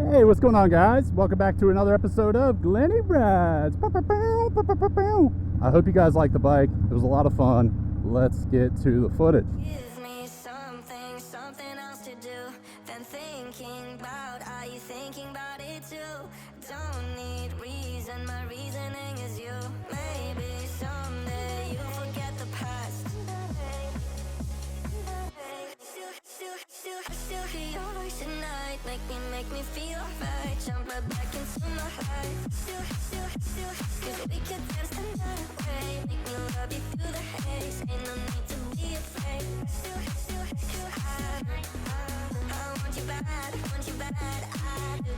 Hey, what's going on, guys? Welcome back to another episode of Glenny Rides. I hope you guys like the bike. It was a lot of fun. Let's get to the footage. Give me something else to do than thinking about. Are you thinking about it too? Don't need reason, my reasoning is you. Maybe someday you forget the past. Still hear your voice at night. Make me feel right. Jump right back into my life. Still, cause we could dance the night away. Make me love you through the haze. Ain't no need to be afraid. Still, I want you bad, I do.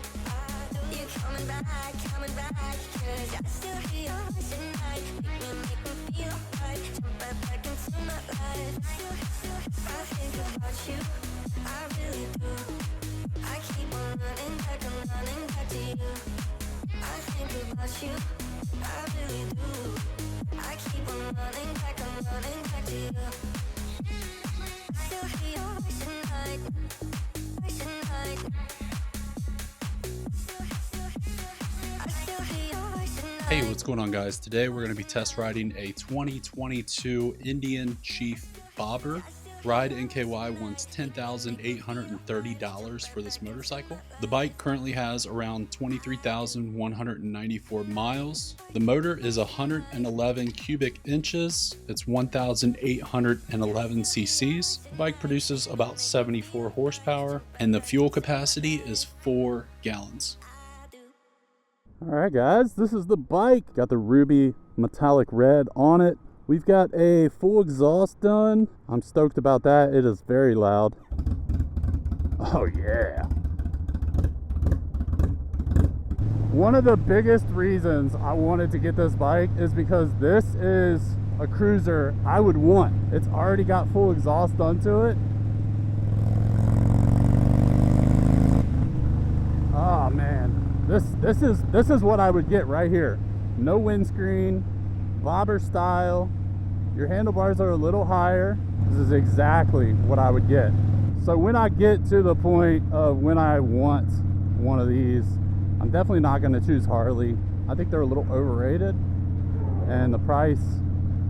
You're coming back, cause I still hear your voice at night. Make me feel right. Jump right back into my life. Still, I think about you, I really do. I keep on running back to you. I think about you, I really do. I keep on running back to you. Still hear your voice at night. Hey, what's going on, guys? Today we're going to be test riding a 2022 Indian Chief Bobber. Ride NKY wants $10,830 for this motorcycle. The bike currently has around 23,194 miles. The motor is 111 cubic inches. It's 1,811 cc's. The bike produces about 74 horsepower, and the fuel capacity is 4 gallons. Alright, guys, this is the bike. Got the ruby metallic red on it. We've got a full exhaust done. I'm stoked about that. It is very loud. Oh yeah. One of the biggest reasons I wanted to get this bike is because this is a cruiser I would want. It's already got full exhaust done to it. Oh man, this is what I would get right here. No windscreen, bobber style. Your handlebars are a little higher. This is exactly what I would get. So when I get to the point of when I want one of these, I'm definitely not going to choose Harley. I think they're a little overrated, and the price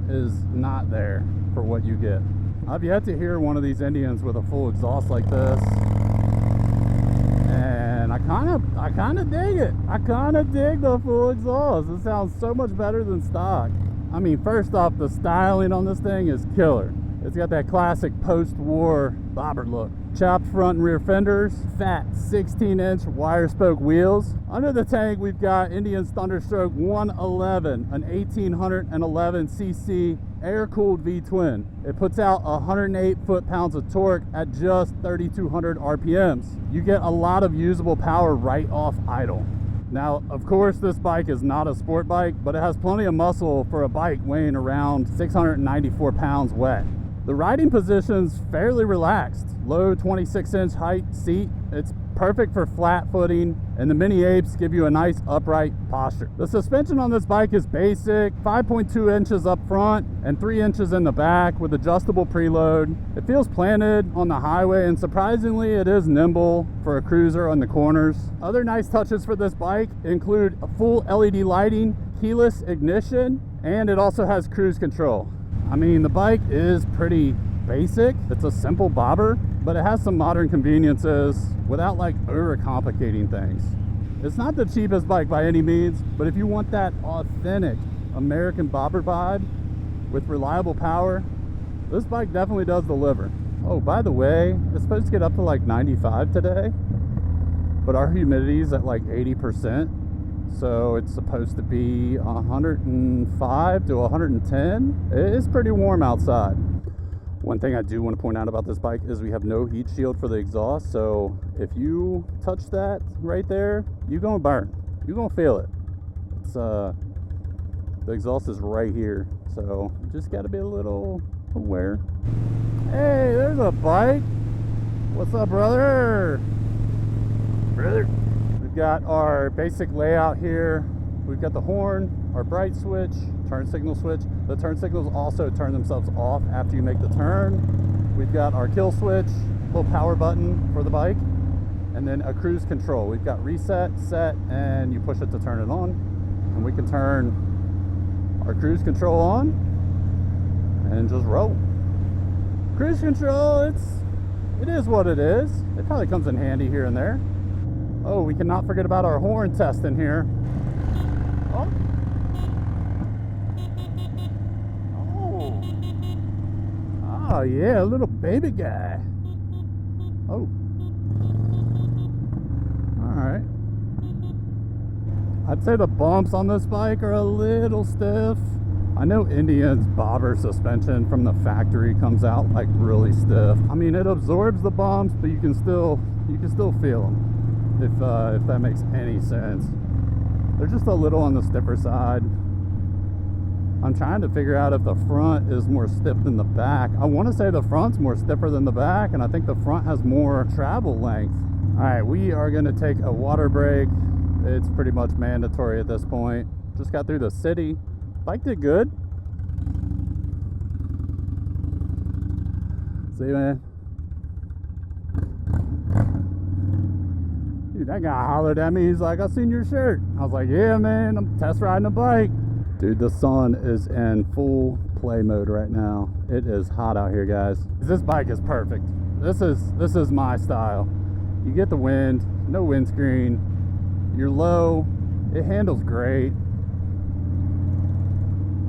is not there for what you get. I've yet to hear one of these Indians with a full exhaust like this, and I kind of dig it. I kind of dig the full exhaust. It sounds so much better than stock. I mean, first off, the styling on this thing is killer. It's got that classic post-war bobber look. Chopped front and rear fenders, fat 16-inch wire spoke wheels. Under the tank, we've got Indian's Thunderstroke 111, an 1811 cc air-cooled V-twin. It puts out 108 foot-pounds of torque at just 3,200 RPMs. You get a lot of usable power right off idle. Now, of course, this bike is not a sport bike, but it has plenty of muscle for a bike weighing around 694 pounds wet. The riding position's fairly relaxed. Low 26-inch height seat. It's perfect for flat footing, and the mini apes give you a nice upright posture. The suspension on this bike is basic, 5.2 inches up front and 3 inches in the back with adjustable preload. It feels planted on the highway, and surprisingly, it is nimble for a cruiser on the corners. Other nice touches for this bike include a full LED lighting, keyless ignition, and it also has cruise control. I mean, the bike is pretty basic. It's a simple bobber, but it has some modern conveniences without like overcomplicating things. It's not the cheapest bike by any means, but if you want that authentic American bobber vibe with reliable power, this bike definitely does deliver. Oh, by the way, it's supposed to get up to like 95 today, but our humidity is at like 80%. So it's supposed to be 105 to 110. It's pretty warm outside. One thing I do want to point out about this bike is we have no heat shield for the exhaust. So if you touch that right there, you're gonna burn. You're gonna feel it. It's the exhaust is right here. So you just gotta be a little aware. Hey, there's a bike. What's up, brother? We've got our basic layout here. We've got the horn, our bright switch, turn signal switch. The turn signals also turn themselves off after you make the turn. We've got our kill switch, little power button for the bike. and then a cruise control. We've got reset, set, and you push it to turn it on. And we can turn our cruise control on and just roll. Cruise control, it is what it is. It probably comes in handy here and there. Oh, we cannot forget about our horn test in here. Oh. Oh yeah, a little baby guy. Oh. Alright. I'd say the bumps on this bike are a little stiff. I know Indian's bobber suspension from the factory comes out like really stiff. I mean, it absorbs the bumps, but you can still feel them, if that makes any sense. They're just a little on the stiffer side. I'm trying to figure out if the front is more stiff than the back. I want to say the front's more stiffer than the back, and I think the front has more travel length. All right, we are going to take a water break. It's pretty much mandatory at this point. Just got through the city. Bike did good. See, man. Dude, that guy hollered at me. He's like, I seen your shirt. I was like, yeah, man, I'm test riding a bike. Dude, the sun is in full play mode right now. It is hot out here, guys. This bike is perfect. This is my style. You get the wind, no windscreen. You're low. It handles great.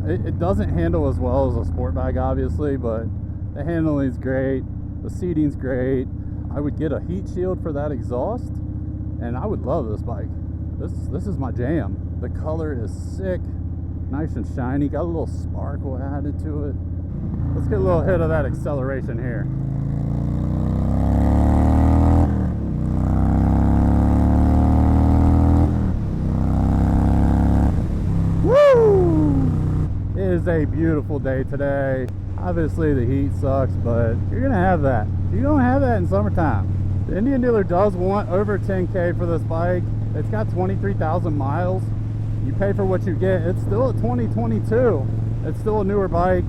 It doesn't handle as well as a sport bike, obviously, but the handling's great. The seating's great. I would get a heat shield for that exhaust, and I would love this bike. This is my jam. The color is sick, nice and shiny. Got a little sparkle added to it. Let's get a little hit of that acceleration here. It is a beautiful day today. Obviously the heat sucks, but you're gonna have that. You don't have that in summertime. The Indian dealer does want over 10K for this bike. It's got 23,000 miles. You pay for what you get. It's still a 2022. It's still a newer bike.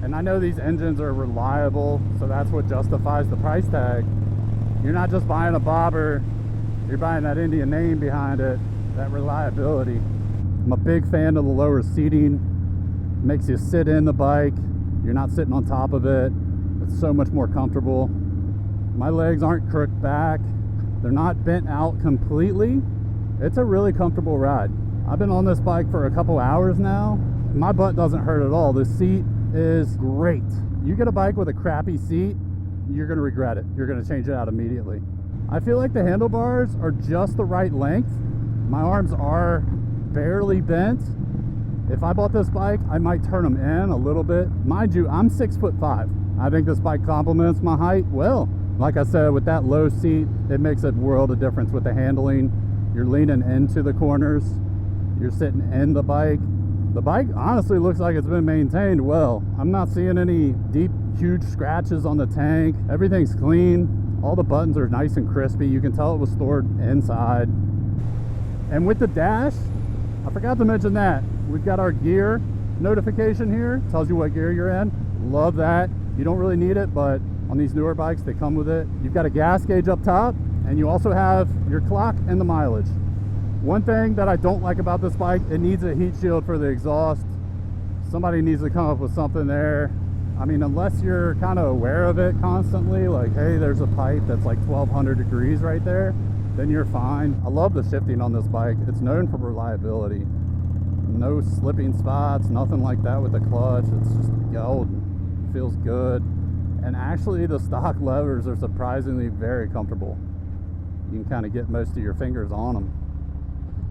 And I know these engines are reliable, so that's what justifies the price tag. You're not just buying a bobber, you're buying that Indian name behind it, that reliability. I'm a big fan of the lower seating. It makes you sit in the bike. You're not sitting on top of it. It's so much more comfortable. My legs aren't crooked back. They're not bent out completely. It's a really comfortable ride. I've been on this bike for a couple hours now. My butt doesn't hurt at all. The seat is great. You get a bike with a crappy seat, you're gonna regret it. You're gonna change it out immediately. I feel like the handlebars are just the right length. My arms are barely bent. If I bought this bike, I might turn them in a little bit. Mind you, I'm 6'5". I think this bike complements my height well. Like I said, with that low seat, it makes a world of difference with the handling. You're leaning into the corners. You're sitting in the bike. The bike honestly looks like it's been maintained well. I'm not seeing any deep, huge scratches on the tank. Everything's clean. All the buttons are nice and crispy. You can tell it was stored inside. And with the dash, I forgot to mention that. We've got our gear notification here. Tells you what gear you're in. Love that. You don't really need it, but on these newer bikes, they come with it. You've got a gas gauge up top, and you also have your clock and the mileage. One thing that I don't like about this bike, it needs a heat shield for the exhaust. Somebody needs to come up with something there. I mean, unless you're kind of aware of it constantly, like, hey, there's a pipe that's like 1200 degrees right there, then you're fine. I love the shifting on this bike. It's known for reliability. No slipping spots, nothing like that with the clutch. It's just golden. Feels good. And actually the stock levers are surprisingly very comfortable. You can kind of get most of your fingers on them.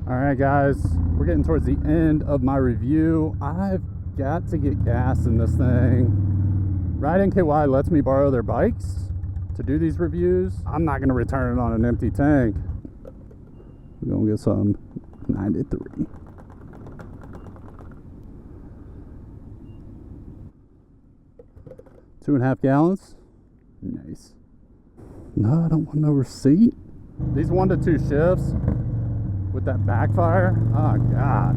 All right, guys, we're getting towards the end of my review. I've got to get gas in this thing. Ride NKY lets me borrow their bikes to do these reviews. I'm not gonna return it on an empty tank. We're gonna get some 93. Two and a half gallons. Nice. No, I don't want no receipt. These 1 to 2 shifts with that backfire. Oh God.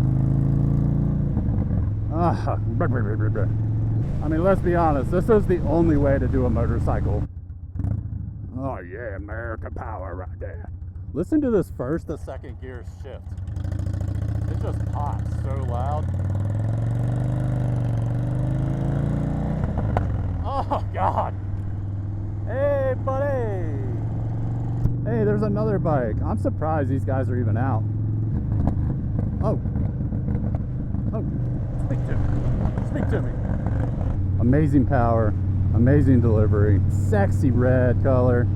I mean, let's be honest. This is the only way to do a motorcycle. Oh yeah, American power right there. Listen to this first to second gear shift. It just pops so loud. Oh God. Hey buddy. Hey, there's another bike. I'm surprised these guys are even out. Oh. Oh, speak to me. Speak to me. Amazing power, amazing delivery, sexy red color.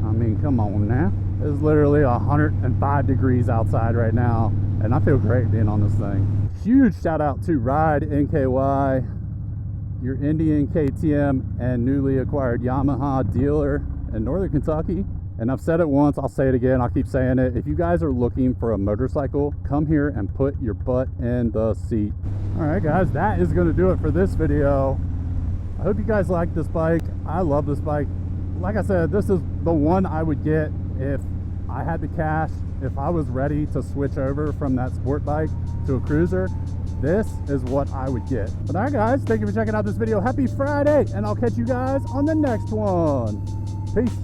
I mean, come on now. It's literally 105 degrees outside right now, and I feel great being on this thing. Huge shout out to Ride NKY, your Indian KTM and newly acquired Yamaha dealer in Northern Kentucky. And I've said it once, I'll say it again, I'll keep saying it. If you guys are looking for a motorcycle, come here and put your butt in the seat. All right guys, that is gonna do it for this video. I hope you guys like this bike. I love this bike. Like I said, this is the one I would get if I had the cash, if I was ready to switch over from that sport bike to a cruiser. This is what I would get. But all right guys, thank you for checking out this video. Happy Friday, and I'll catch you guys on the next one. Peace.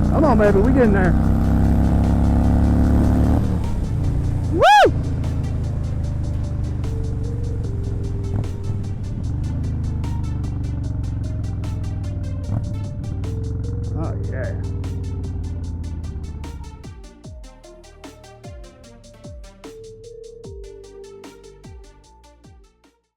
Come on, baby, we getting there.